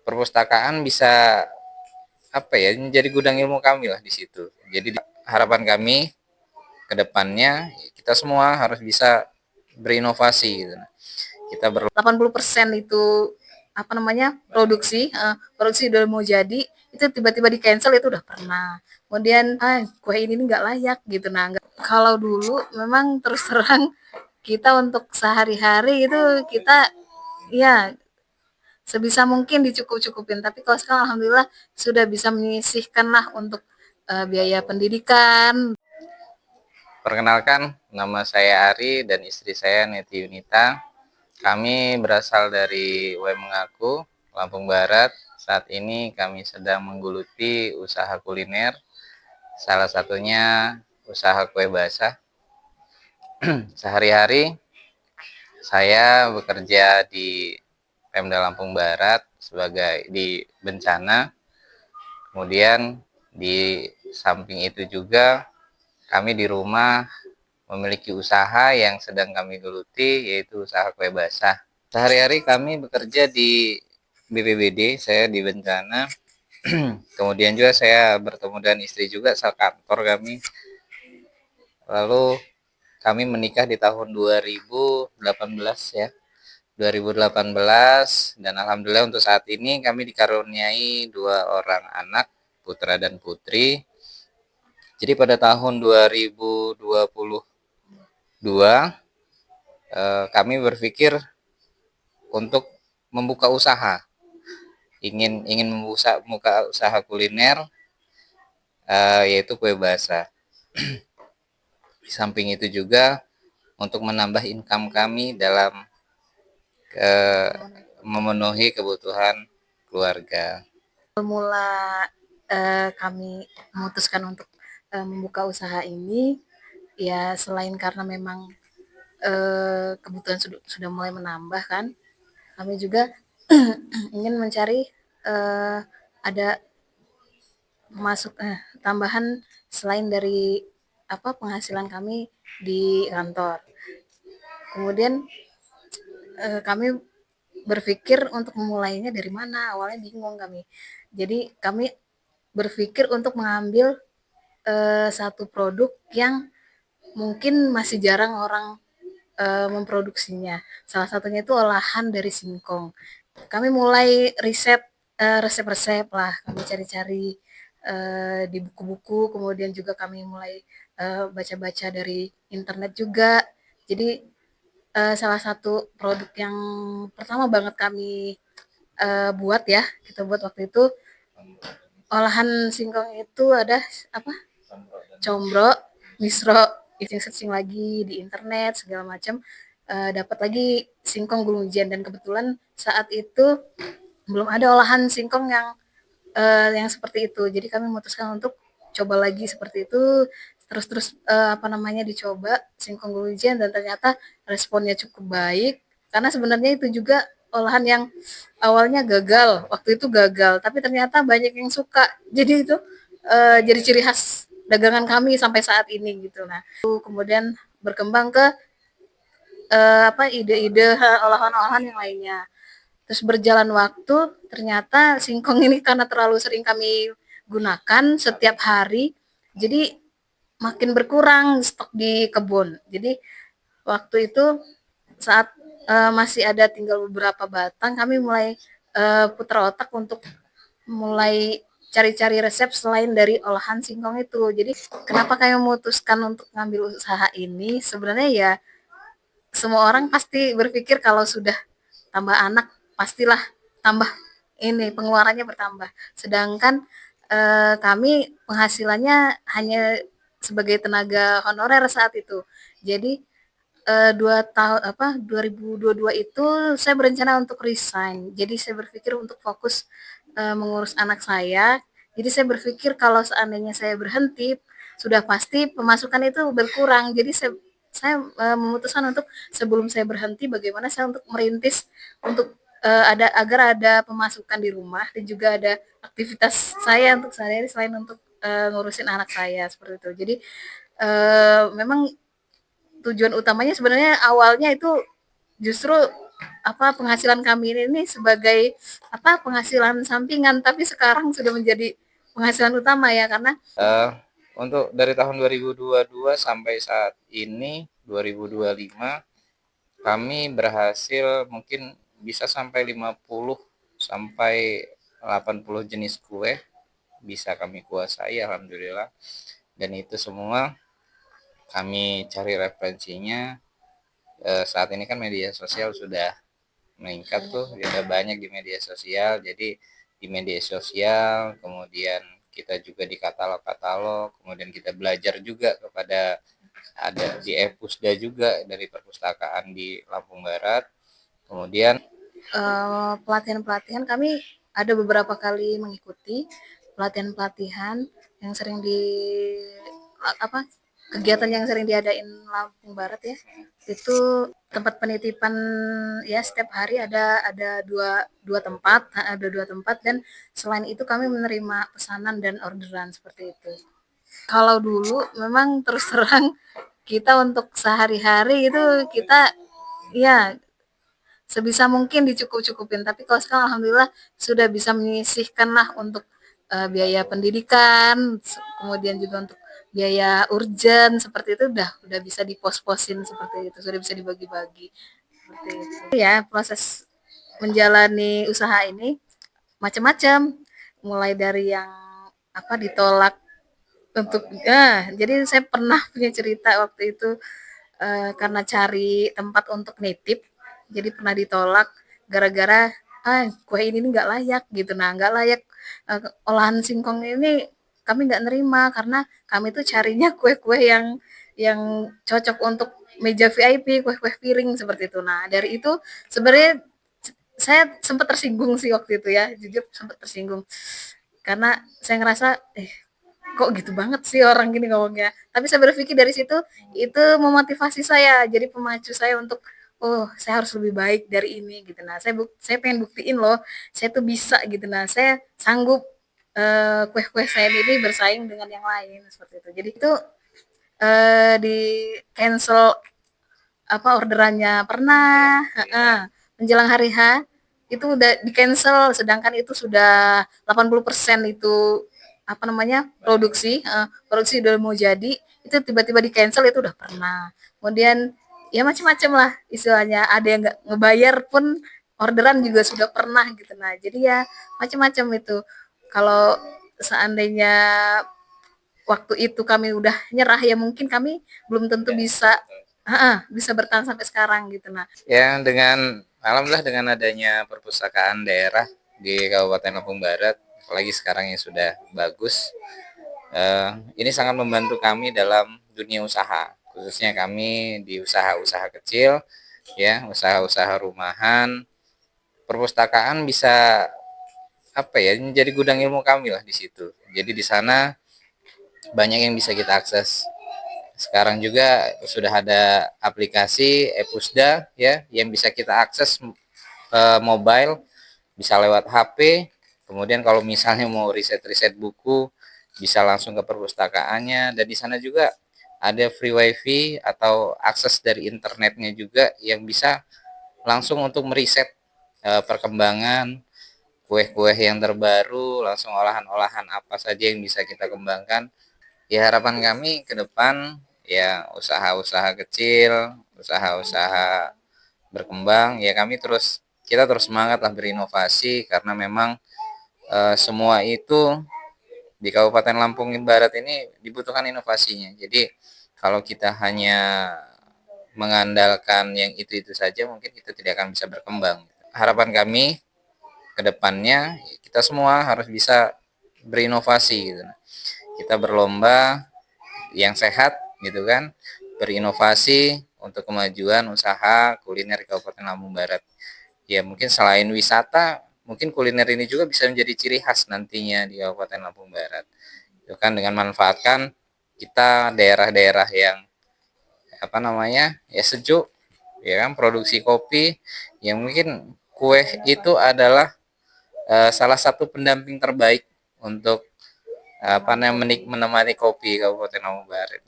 perpustakaan bisa apa ya, menjadi gudang ilmu kami lah di situ. Jadi harapan kami ke depannya kita semua harus bisa berinovasi gitu. Kita 80% itu apa namanya produksi udah mau jadi itu tiba-tiba di cancel itu udah pernah. Kemudian kue ini nggak layak gitu. Nah, kalau dulu memang terus terang kita untuk sehari-hari itu kita ya sebisa mungkin dicukup-cukupin. Tapi kalau sekarang alhamdulillah sudah bisa menyisihkan lah untuk biaya pendidikan. Perkenalkan, nama saya Ari dan istri saya Neti Yunita. Kami berasal dari Mengaku, Lampung Barat. Saat ini kami sedang menggeluti usaha kuliner, salah satunya usaha kue basah. Sehari-hari saya bekerja di Pemda Lampung Barat sebagai di bencana. Kemudian di samping itu juga kami di rumah memiliki usaha yang sedang kami geluti, yaitu usaha kue basah. Sehari-hari kami bekerja di BPBD, saya di bencana. Kemudian juga saya bertemu dengan istri juga, sekantor kami. Lalu kami menikah di tahun 2018 ya. 2018 dan alhamdulillah untuk saat ini kami dikaruniai 2 orang anak, putra dan putri. Jadi pada tahun 2022 kami berpikir untuk membuka usaha, ingin membuka usaha kuliner, yaitu kue basah. Di samping itu juga untuk menambah income kami dalam memenuhi kebutuhan keluarga. Mula kami memutuskan untuk membuka usaha ini, ya selain karena memang kebutuhan sudah mulai menambah kan, kami juga ingin mencari ada tambahan selain dari penghasilan kami di kantor. Kemudian kami berpikir untuk memulainya dari mana, awalnya bingung kami. Jadi kami berpikir untuk mengambil satu produk yang mungkin masih jarang orang memproduksinya. Salah satunya itu olahan dari singkong. Kami mulai riset resep-resep lah, kami cari-cari di buku-buku, kemudian juga kami mulai baca-baca dari internet juga. Jadi salah satu produk yang pertama banget kami kita buat waktu itu olahan singkong itu ada combro, misro, searching lagi di internet segala macam, dapat lagi singkong gulung ijen dan kebetulan saat itu belum ada olahan singkong yang seperti itu. Jadi kami memutuskan untuk coba lagi seperti itu, terus dicoba singkong gulung ijen dan ternyata responnya cukup baik karena sebenarnya itu juga olahan yang awalnya waktu itu gagal, tapi ternyata banyak yang suka. Jadi itu jadi ciri khas dagangan kami sampai saat ini gitu. Nah, kemudian berkembang ke ide-ide olahan-olahan yang lainnya. Terus berjalan waktu, ternyata singkong ini karena terlalu sering kami gunakan setiap hari, jadi makin berkurang stok di kebun. Jadi waktu itu saat masih ada tinggal beberapa batang, kami mulai putar otak untuk mulai cari-cari resep selain dari olahan singkong itu. Jadi kenapa kami memutuskan untuk ngambil usaha ini? Sebenarnya ya semua orang pasti berpikir kalau sudah tambah anak pastilah tambah ini pengeluarannya bertambah. Sedangkan kami penghasilannya hanya sebagai tenaga honorer saat itu. Jadi 2022 itu saya berencana untuk resign. Jadi saya berpikir untuk fokus mengurus anak saya. Jadi saya berpikir kalau seandainya saya berhenti, sudah pasti pemasukan itu berkurang. Jadi saya memutuskan untuk sebelum saya berhenti, bagaimana saya untuk merintis untuk agar ada pemasukan di rumah dan juga ada aktivitas saya untuk sehari-hari selain untuk ngurusin anak saya seperti itu. Jadi memang tujuan utamanya sebenarnya awalnya itu justru apa penghasilan kami ini sebagai apa penghasilan sampingan, tapi sekarang sudah menjadi penghasilan utama ya karena Untuk dari tahun 2022 sampai saat ini 2025 kami berhasil mungkin bisa sampai 50 sampai 80 jenis kue bisa kami kuasai alhamdulillah, dan itu semua kami cari referensinya. Saat ini kan media sosial sudah meningkat tuh, udah banyak di media sosial. Jadi di media sosial, kemudian kita juga di katalog-katalog, kemudian kita belajar juga kepada ada di Epusda juga dari perpustakaan di Lampung Barat. Kemudian pelatihan-pelatihan kami ada beberapa kali mengikuti pelatihan-pelatihan yang sering di apa kegiatan yang sering diadain Lampung Barat ya itu tempat penitipan ya setiap hari ada dua tempat ada dua tempat dan selain itu kami menerima pesanan dan orderan seperti itu. Kalau dulu memang terus terang kita untuk sehari-hari itu kita ya sebisa mungkin dicukup-cukupin. Tapi kalau sekarang alhamdulillah sudah bisa menyisihkan lah untuk biaya pendidikan, kemudian juga untuk biaya urgen seperti itu udah bisa dipos-posin seperti itu, sudah bisa dibagi-bagi seperti itu. Ya, proses menjalani usaha ini macam-macam, mulai dari yang apa ditolak untuk jadi saya pernah punya cerita waktu itu karena cari tempat untuk nitip jadi pernah ditolak gara-gara kue ini nggak layak gitu nah nggak layak olahan singkong ini kami nggak nerima karena kami tuh carinya kue-kue yang cocok untuk meja VIP kue-kue piring seperti itu nah dari itu sebenarnya saya sempat tersinggung sih waktu itu ya jujur sempat tersinggung karena saya ngerasa kok gitu banget sih orang gini ngomongnya. Tapi saya berpikir dari situ itu memotivasi saya, jadi pemacu saya untuk oh saya harus lebih baik dari ini gitu. Nah saya pengen buktiin loh, saya tuh bisa gitu. Nah saya sanggup kue-kue saya ini bersaing dengan yang lain seperti itu. Jadi itu di cancel apa orderannya pernah menjelang hari H itu udah di cancel sedangkan itu sudah 80% itu apa namanya produksi udah mau jadi itu tiba-tiba di cancel itu udah pernah kemudian ya macam-macam lah istilahnya ada yang nggak ngebayar pun orderan juga sudah pernah gitu nah jadi ya macam-macam itu kalau seandainya waktu itu kami udah nyerah ya mungkin kami belum tentu bisa bertahan sampai sekarang gitu nah. ya dengan alhamdulillah dengan adanya perpustakaan daerah di Kabupaten Lampung Barat, apalagi sekarang yang sudah bagus, ini sangat membantu kami dalam dunia usaha, khususnya kami di usaha-usaha kecil, ya usaha-usaha rumahan. Perpustakaan bisa apa ya menjadi gudang ilmu kami lah di situ. Jadi di sana banyak yang bisa kita akses. Sekarang juga sudah ada aplikasi Epusda ya yang bisa kita akses mobile, bisa lewat HP. Kemudian kalau misalnya mau riset-riset buku bisa langsung ke perpustakaannya, dan di sana juga ada free wifi atau akses dari internetnya juga yang bisa langsung untuk meriset perkembangan kue-kue yang terbaru, langsung olahan-olahan apa saja yang bisa kita kembangkan. Ya harapan kami ke depan ya usaha-usaha kecil, usaha-usaha berkembang, ya kita terus semangat lah berinovasi karena memang semua itu di Kabupaten Lampung Barat ini dibutuhkan inovasinya. Jadi kalau kita hanya mengandalkan yang itu saja mungkin kita tidak akan bisa berkembang. Harapan kami ke depannya kita semua harus bisa berinovasi gitu. Kita berlomba yang sehat gitu kan, berinovasi untuk kemajuan usaha kuliner di Kabupaten Lampung Barat. Ya mungkin selain wisata, mungkin kuliner ini juga bisa menjadi ciri khas nantinya di Kabupaten Lampung Barat. Itu kan dengan manfaatkan kita daerah-daerah yang apa namanya ya sejuk, ya kan produksi kopi yang mungkin kue itu adalah salah satu pendamping terbaik untuk apa namanya menemani kopi Kabupaten Lampung Barat.